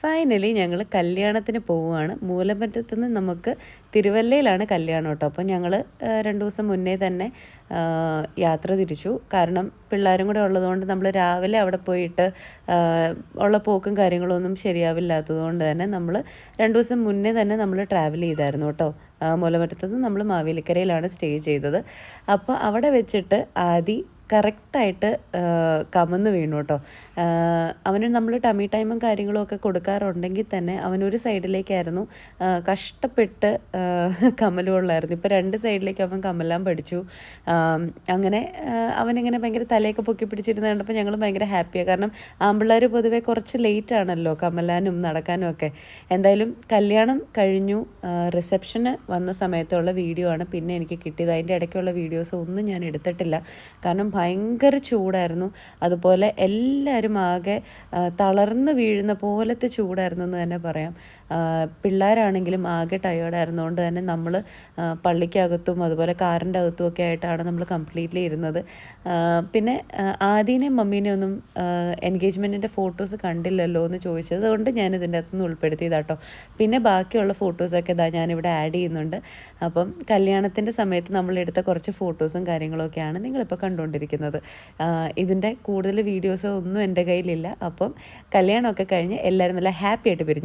Finally ഞങ്ങൾ കല്യാണത്തിന് പോവുകയാണ്. മൂലമറ്റത്ത് നിന്ന് നമുക്ക് തിരുവല്ലയിലാണ് കല്യാണം കേട്ടോ. അപ്പോൾ ഞങ്ങൾ 2 ദിവസം മുന്നേ തന്നെ യാത്ര തിരിച്ചു. കാരണം പിള്ളേരും കൂടെ ഉള്ളതുകൊണ്ട് നമ്മൾ രാവിലെ അവിടെ പോയിട്ട് ഉള്ള പോക്കും കാര്യങ്ങളൊന്നും ശരിയാവില്ലാത്തത് കൊണ്ട് തന്നെ നമ്മൾ 2 ദിവസം മുന്നേ തന്നെ നമ്മൾ ട്രാവൽ ചെയ്തായിരുന്നു കേട്ടോ. മൂലമറ്റത്ത് നിന്ന് നമ്മൾ മാവേലിക്കരയിലാണ് സ്റ്റേ ചെയ്തത്. അപ്പോൾ അവിടെ വെച്ചിട്ട് കറക്റ്റായിട്ട് കമന്ന് വീണു കേട്ടോ. അവന് നമ്മൾ ടമ്മി ടൈമും കാര്യങ്ങളും ഒക്കെ കൊടുക്കാറുണ്ടെങ്കിൽ തന്നെ അവനൊരു സൈഡിലേക്കായിരുന്നു കഷ്ടപ്പെട്ട് കമല് കൊള്ളായിരുന്നു. ഇപ്പോൾ 2 സൈഡിലേക്ക് അവൻ കമലാൻ പഠിച്ചു. അങ്ങനെ അവനിങ്ങനെ ഭയങ്കര തലയൊക്കെ പൊക്കി പിടിച്ചിരുന്ന് കണ്ടപ്പോൾ ഞങ്ങൾ ഭയങ്കര ഹാപ്പിയാണ്. കാരണം ആൺപിള്ളേർ പൊതുവെ കുറച്ച് ലേറ്റ് ആണല്ലോ കമലാനും നടക്കാനും ഒക്കെ. എന്തായാലും കല്യാണം കഴിഞ്ഞു. റിസപ്ഷന് വന്ന സമയത്തുള്ള വീഡിയോ ആണ് പിന്നെ എനിക്ക് കിട്ടിയത്. അതിൻ്റെ ഇടയ്ക്കുള്ള വീഡിയോസ് ഒന്നും ഞാൻ എടുത്തിട്ടില്ല. കാരണം ഭയങ്കര ചൂടായിരുന്നു. അതുപോലെ എല്ലാവരും ആകെ തളർന്ന് വീഴുന്ന പോലത്തെ ചൂടായിരുന്നു എന്ന് തന്നെ പറയാം. പിള്ളേരാണെങ്കിലും ആകെ ടയേർഡായിരുന്നുകൊണ്ട് തന്നെ നമ്മൾ പള്ളിക്കകത്തും അതുപോലെ കാറിൻ്റെ അകത്തും ഒക്കെ ആയിട്ടാണ് നമ്മൾ കംപ്ലീറ്റ്ലി ഇരുന്നത്. പിന്നെ ആദീനെയും മമ്മീനെയും ഒന്നും എൻഗേജ്മെൻറ്റിൻ്റെ ഫോട്ടോസ് കണ്ടില്ലല്ലോ എന്ന് ചോദിച്ചത് കൊണ്ട് ഞാനിതിൻ്റെ അകത്തുനിന്ന് ഉൾപ്പെടുത്തിയതാട്ടോ. പിന്നെ ബാക്കിയുള്ള ഫോട്ടോസൊക്കെ ഞാനിവിടെ ആഡ് ചെയ്യുന്നുണ്ട്. അപ്പം കല്യാണത്തിൻ്റെ സമയത്ത് നമ്മളെടുത്ത കുറച്ച് ഫോട്ടോസും കാര്യങ്ങളൊക്കെയാണ് നിങ്ങളിപ്പോൾ കണ്ടുകൊണ്ടിരിക്കുന്നത്. ഇതിൻ്റെ കൂടുതൽ വീഡിയോസോ ഒന്നും എൻ്റെ കയ്യിലില്ല. അപ്പം കല്യാണമൊക്കെ കഴിഞ്ഞ് എല്ലാവരും നല്ല ഹാപ്പി ആയിട്ട് പിരിഞ്ഞു.